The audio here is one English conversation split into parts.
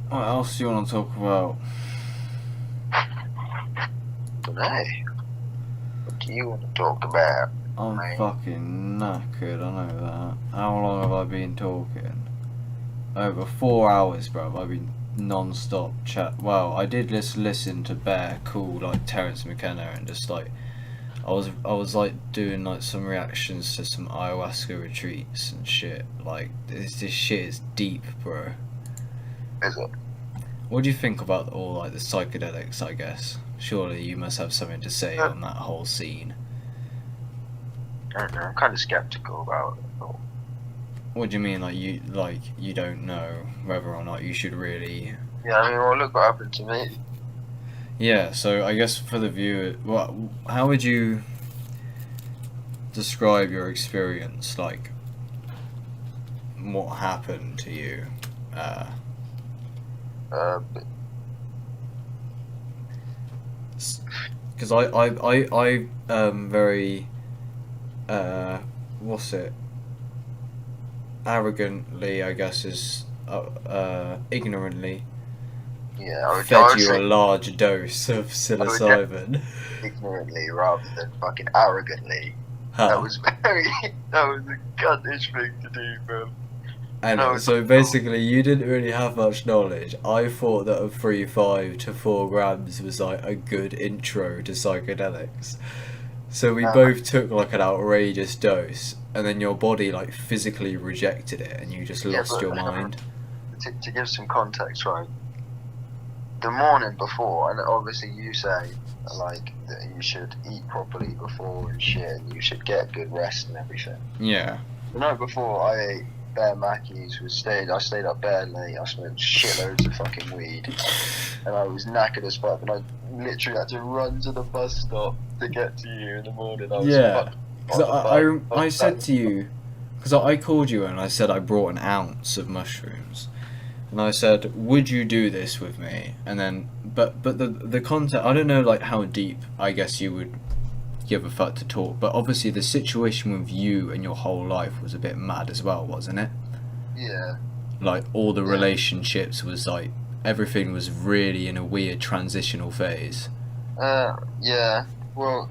What else do you want to talk about? Dunno. What do you want to talk about? I'm Mate? fucking knackered, I know that. How long have I been talking? Over 4 hours, bruv. I've been non-stop chat. Well, I did just listen to Bear Cool, like Terence McKenna, and just like I was like doing like some reactions to some ayahuasca retreats and shit. Like this shit is deep, bro. Is it? What do you think about all like the psychedelics? I guess surely you must have something to say on that whole scene. I don't know. I'm kind of skeptical about it. What do you mean, like you don't know whether or not you should really? Yeah, I mean, well, look what happened to me. Yeah, so I guess for the viewer, how would you describe your experience? Like, what happened to you? But Because I very what's it? Arrogantly, I guess is ignorantly yeah, I fed would you a say large dose of I would psilocybin. ignorantly rather than fucking arrogantly. That Huh. was that was a cuntish thing to do, bro. And No, so basically, you didn't really have much knowledge. I thought that a 3.5 to 4 grams was like a good intro to psychedelics. So we no, both took like an outrageous dose, and then your body like physically rejected it, and you just yeah, lost but your mind. to give some context, right? The morning before, and obviously you say like that you should eat properly before and shit, and you should get good rest and everything. Yeah. The night before, I ate bare Mackies. I stayed up bare late. I smoked shitloads of fucking weed, and I was knackered as fuck. And I literally had to run to the bus stop to get to you in the morning. I was Yeah. fucked Because on the bus. I said to you, because I called you and I said I brought an ounce of mushrooms. And I said, "Would you do this with me?" And then, but the content, I don't know, like how deep. I guess you would give a fuck to talk. But obviously, the situation with you and your whole life was a bit mad as well, wasn't it? Yeah, Like all the yeah, relationships was like everything was really in a weird transitional phase. yeah. Well,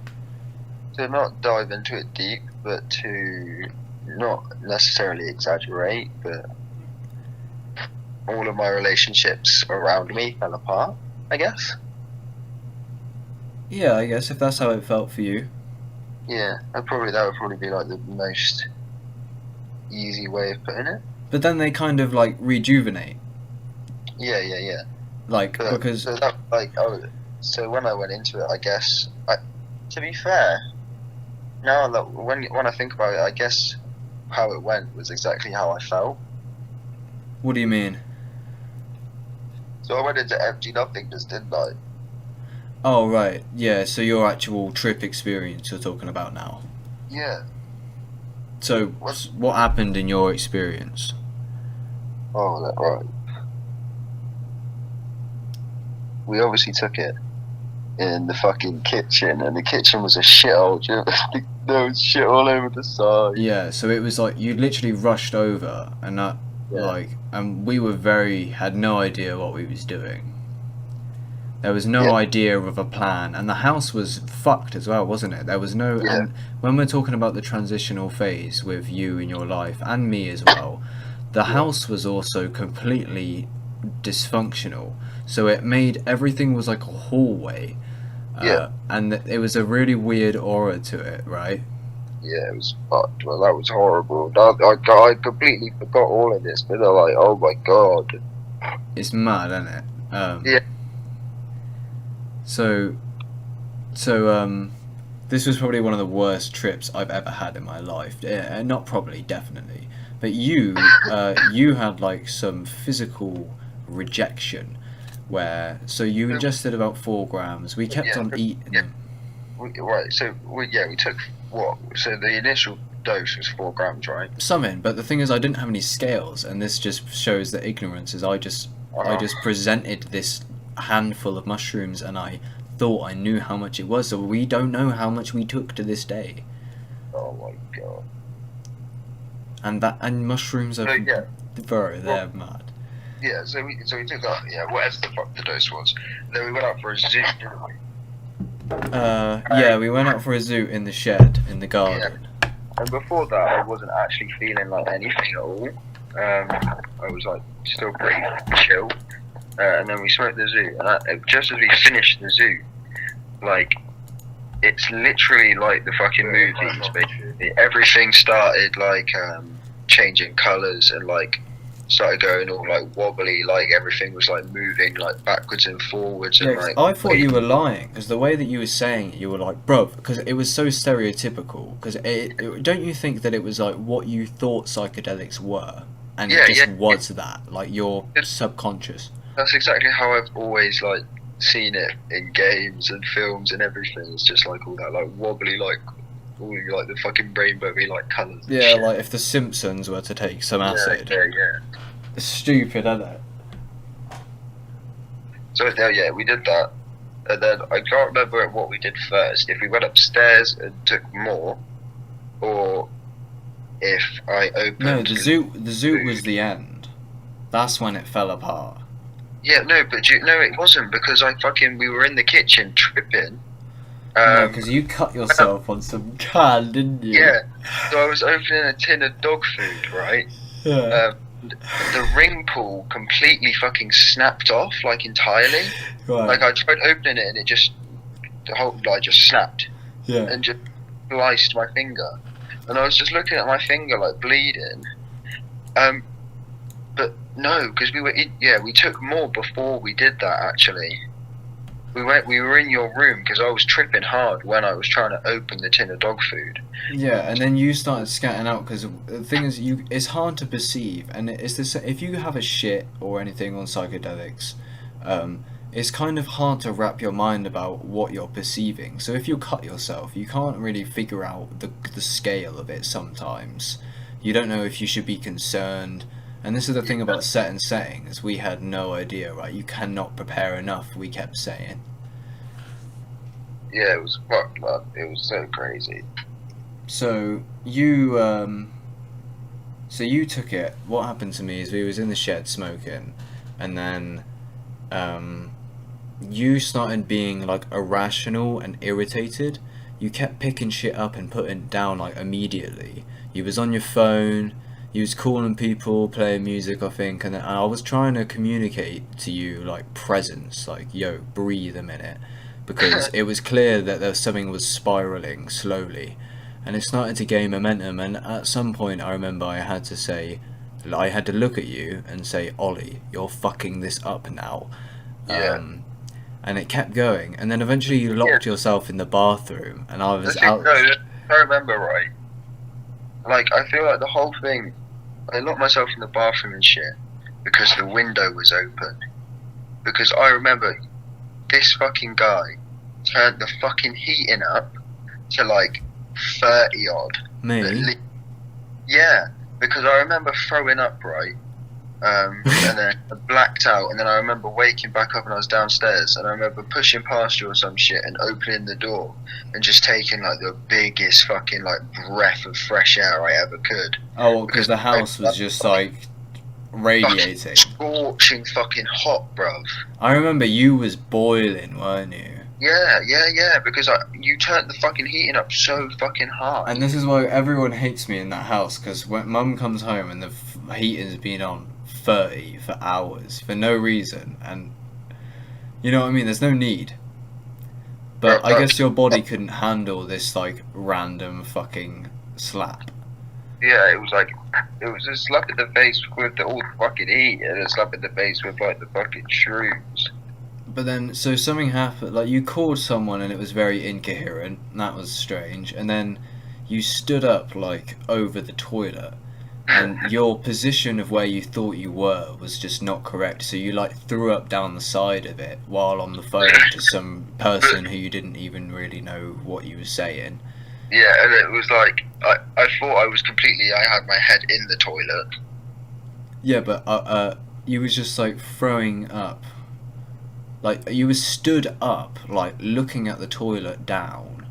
to not dive into it deep, but to not necessarily exaggerate, but all of my relationships around me fell apart, I guess. Yeah, I guess if that's how it felt for you. Yeah, that would probably be like the most easy way of putting it. But then they kind of like rejuvenate, Yeah, yeah, yeah. like But because so that like oh, so when I went into it, I guess to be fair, now that when I think about it, I guess how it went was exactly how I felt. what do you mean? So I went into empty nothingness, didn't I? Oh right, yeah. So your actual trip experience you're talking about now. Yeah. So What? what happened in your experience? Oh, right. We obviously took it in the fucking kitchen, and the kitchen was a shithole. There was shit all over the side. Yeah, so it was like you literally rushed over, and that Yeah, and we were had no idea what we was doing. There was no yeah, idea of a plan, and the house was fucked as well, wasn't it? There was no, yeah, and when we're talking about the transitional phase with you in your life and me as well, the yeah, house was also completely dysfunctional. So it made everything was like a hallway, yeah. and it was a really weird aura to it, right? Yeah, it was fucked. Well, that was horrible. I completely forgot all of this, but I'm like, oh my god. It's mad, isn't it? Yeah, So, so this was probably one of the worst trips I've ever had in my life. Not probably, definitely. But you had like some physical rejection, where so you ingested about 4 grams. We kept yeah, on eating yeah. them. Right. So we took what? So the initial dose was 4 grams, right? Some in, but the thing is, I didn't have any scales, and this just shows that ignorance is. I Uh, just presented this handful of mushrooms, and I thought I knew how much it was. So we don't know how much we took to this day. oh my god. And mushrooms are So yeah, bro, well, they're mad. Yeah, so we took that, yeah, whatever the fuck the dose was. Then we went out for a zoo, didn't we? Yeah, we went out for a zoo in the shed, in the garden. Yeah. And before that, I wasn't actually feeling like anything at all. I was like still pretty chill. And then we smoked the zoo, and just as we finished the zoo, like, it's literally like the fucking movies, basically. Everything started like changing colours and like started going all like wobbly, like everything was like moving like backwards and forwards. Yeah, And 'cause like I thought you were lying, because the way that you were saying it, you were like, bruv, because it was so stereotypical, because don't you think that it was like what you thought psychedelics were, and Yeah, it just yeah. was that, like your subconscious. That's exactly how I've always like seen it in games and films and everything. It's just like all that like wobbly, like all like the fucking rainbowy like colours. and Yeah, shit. like if the Simpsons were to take some acid. Yeah. It's stupid, isn't it? So yeah, we did that, and then I can't remember what we did first. If we went upstairs and took more, or if I opened. No, the zoo was the end. That's when it fell apart. Yeah, no, but no, it wasn't, because we were in the kitchen tripping. No, because you cut yourself on some can, didn't you? Yeah, so I was opening a tin of dog food, right? Yeah. The ring pull completely fucking snapped off, like entirely. Right. Like I tried opening it and it just, the whole just snapped Yeah. and just sliced my finger. And I was just looking at my finger like bleeding. But no, because we took more before we did that actually. We were in your room because I was tripping hard when I was trying to open the tin of dog food. Yeah, and then you started scatting out, because the thing is, it's hard to perceive, and it's this. If you have a shit or anything on psychedelics, it's kind of hard to wrap your mind about what you're perceiving. So if you cut yourself, you can't really figure out the scale of it sometimes. You don't know if you should be concerned. And this is the thing about set and setting, is we had no idea, right? You cannot prepare enough, we kept saying. Yeah, it was fucked up. It was so crazy. So you took it. What happened to me is we was in the shed smoking, and then you started being like irrational and irritated. You kept picking shit up and putting it down like immediately. You was on your phone. You was calling people, playing music, I think, and I was trying to communicate to you like presence, like, yo, breathe a minute, because it was clear that something was spiraling slowly, and it started to gain momentum. And at some point, I remember I had to look at you and say, Ollie, you're fucking this up now. Yeah. And it kept going, and then eventually you locked yourself in the bathroom, and I was out. No, if I remember right. Like, I feel like the whole thing, I locked myself in the bathroom and shit because the window was open. Because I remember this fucking guy turned the fucking heating up to like 30 odd. Me? Yeah, because I remember throwing up, right? And then I blacked out, and then I remember waking back up and I was downstairs, and I remember pushing past you or some shit and opening the door and just taking like the biggest fucking like breath of fresh air I ever could. Oh, because the house was just like radiating. Scorching fucking hot, bruv. I remember you was boiling, weren't you? Yeah, because you turned the fucking heating up so fucking hard. And this is why everyone hates me in that house, because when Mum comes home and the heating's been on 30 for hours for no reason, and you know what I mean, there's no need. But I guess your body couldn't handle this like random fucking slap. Yeah, it was a slap in the face with all the fucking heat, and a slap in the face with like the fucking shrooms. But then, so something happened, like you called someone and it was very incoherent, and that was strange, and then you stood up like over the toilet, and your position of where you thought you were was just not correct, so you like threw up down the side of it while on the phone to some person who you didn't even really know what you were saying. Yeah, and it was like, I thought I had my head in the toilet. Yeah, but you was just like throwing up. Like, you was stood up, like, looking at the toilet down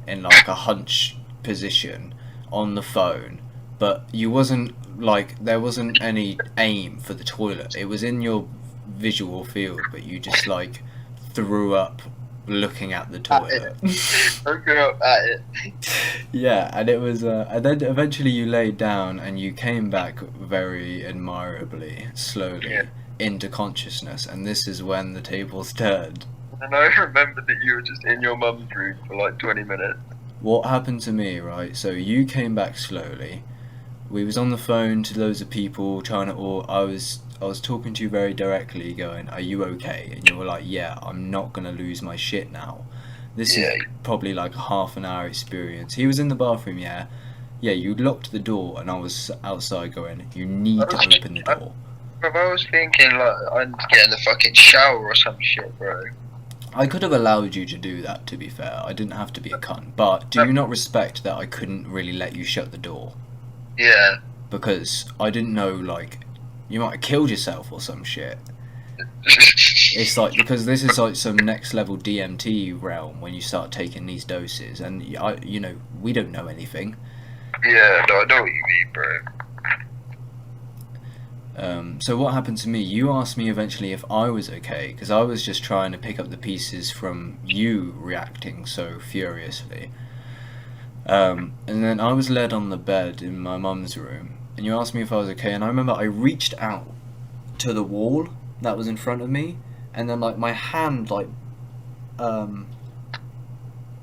in, like, a hunch position on the phone, but you wasn't like there wasn't any aim for the toilet. It was in your visual field, but you just like threw up looking at the toilet. Looking up at it. Yeah, and it was, and then eventually you laid down and you came back very admirably, slowly, Yeah. into consciousness, and this is when the tables turned. And I remember that you were just in your mum's room for like 20 minutes. What happened to me, right? So you came back slowly. We was on the phone to loads of people trying to, or I was talking to you very directly, going, "Are you okay?" And you were like, "Yeah, I'm not gonna lose my shit now." This Yeah. is probably like a half an hour experience. He was in the bathroom, yeah. Yeah, you locked the door, and I was outside going, "You need to open the door." Bro, I was thinking like I'm getting the fucking shower or some shit, bro. I could have allowed you to do that, to be fair. I didn't have to be a cunt. But do you not respect that I couldn't really let you shut the door? Yeah. Because I didn't know, like, you might have killed yourself or some shit. It's like, because this is like some next level DMT realm when you start taking these doses, and you know, we don't know anything. Yeah, no, I know what you mean, bro. So what happened to me? You asked me eventually if I was okay, because I was just trying to pick up the pieces from you reacting so furiously. And then I was led on the bed in my mum's room, and you asked me if I was okay, and I remember I reached out to the wall that was in front of me, and then like my hand, like,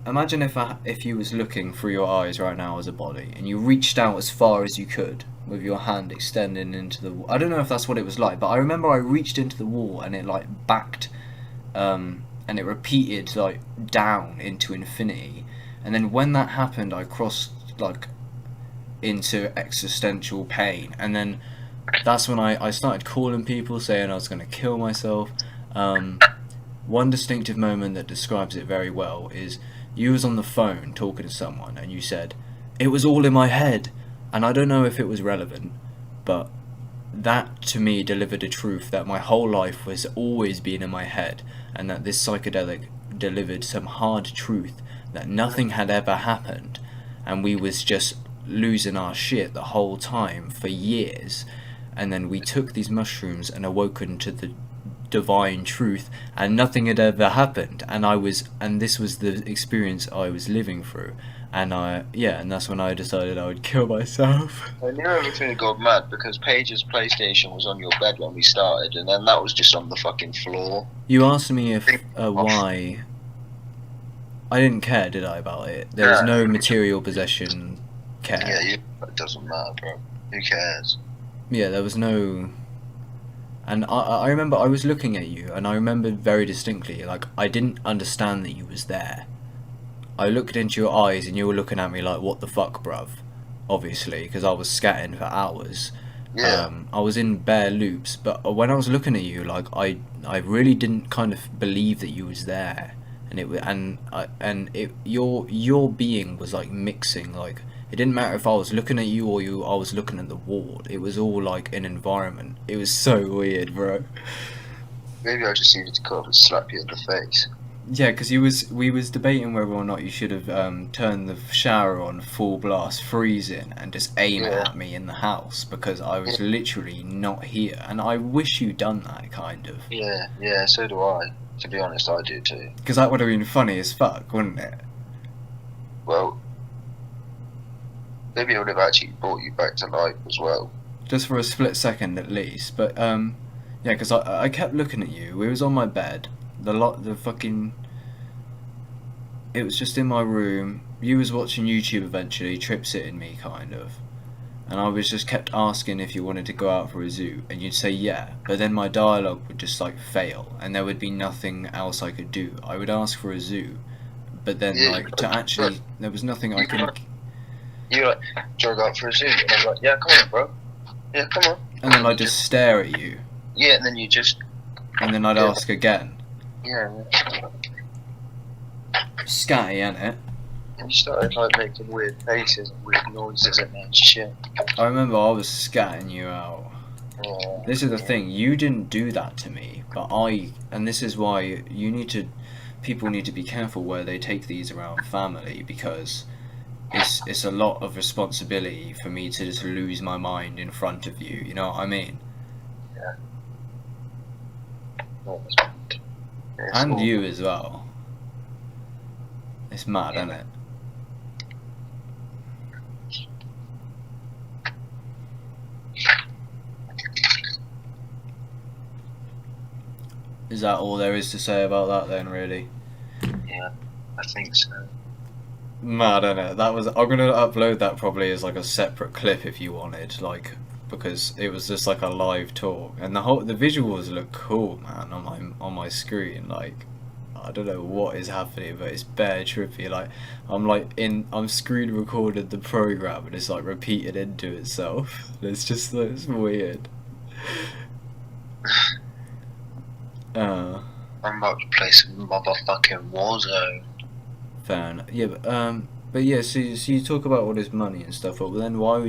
imagine if you was looking through your eyes right now as a body, and you reached out as far as you could with your hand extending into the wall. I don't know if that's what it was like, but I remember I reached into the wall and it like backed, and it repeated like down into infinity. And then when that happened, I crossed like into existential pain, and then that's when I started calling people saying I was going to kill myself. One distinctive moment that describes it very well is you was on the phone talking to someone and you said, "It was all in my head." And I don't know if it was relevant, but that to me delivered a truth that my whole life has always been in my head, and that this psychedelic delivered some hard truth that nothing had ever happened, and we was just losing our shit the whole time for years. And then we took these mushrooms and awoken to the divine truth, and nothing had ever happened, and this was the experience I was living through. And and that's when I decided I would kill myself. I knew everything had gone mad because Paige's PlayStation was on your bed when we started, and then that was just on the fucking floor. You asked me if why. I didn't care, did I, about it? There was no material possession care. Yeah, it doesn't matter, bro. Who cares? Yeah, there was no. And I remember I was looking at you, and I remember very distinctly, like, I didn't understand that you was there. I looked into your eyes and you were looking at me like, "What the fuck, bruv?" Obviously, because I was scatting for hours. Yeah. I was in bare loops, but when I was looking at you, like, I really didn't kind of believe that you was there, and your being was like mixing, like it didn't matter if I was looking at you or I was looking at the wall. It was all like an environment. It was so weird, bro. Maybe I just needed to come up and slap you in the face. Yeah, because we was debating whether or not you should have turned the shower on full blast, freezing, and just aim it at me in the house, because I was literally not here, and I wish you'd done that, kind of. Yeah, so do I. To be honest, I do too. Because that would have been funny as fuck, wouldn't it? Well, maybe I would have actually brought you back to life as well. Just for a split second at least, but yeah, because I kept looking at you. We was on my bed. The fucking. It was just in my room. You was watching YouTube eventually, trip-sitting me, kind of. And I was just kept asking if you wanted to go out for a zoo, and you'd say yeah, but then my dialogue would just like fail, and there would be nothing else I could do. I would ask for a zoo, but then there was nothing I could. You like, "Do you want to go out for a zoo?" And I was like, "Yeah, come on, bro. Yeah, come on." And then I'd just stare at you. Yeah, and then you just. And then I'd ask again. Yeah. Scatty, ain't it? And you started like making weird faces and weird noises and shit. I remember I was scatting you out. Yeah. This is the thing, you didn't do that to me, but and this is why people need to be careful where they take these around family, because it's a lot of responsibility for me to just lose my mind in front of you. You know what I mean? Yeah. And you as well. It's mad, isn't it? Is that all there is to say about that then, really? Yeah, I think so. Mad, innit? That was. I'm gonna upload that probably as like a separate clip if you wanted, like, because it was just like a live talk, and the visuals look cool, man, on my screen. Like, I don't know what is happening, but it's bare trippy. Like, I'm screen recorded the program, and it's like repeated into itself. It's just it's weird. I'm about to play some motherfucking Warzone. Fair enough. Yeah, but yeah. So you talk about all this money and stuff, but then why would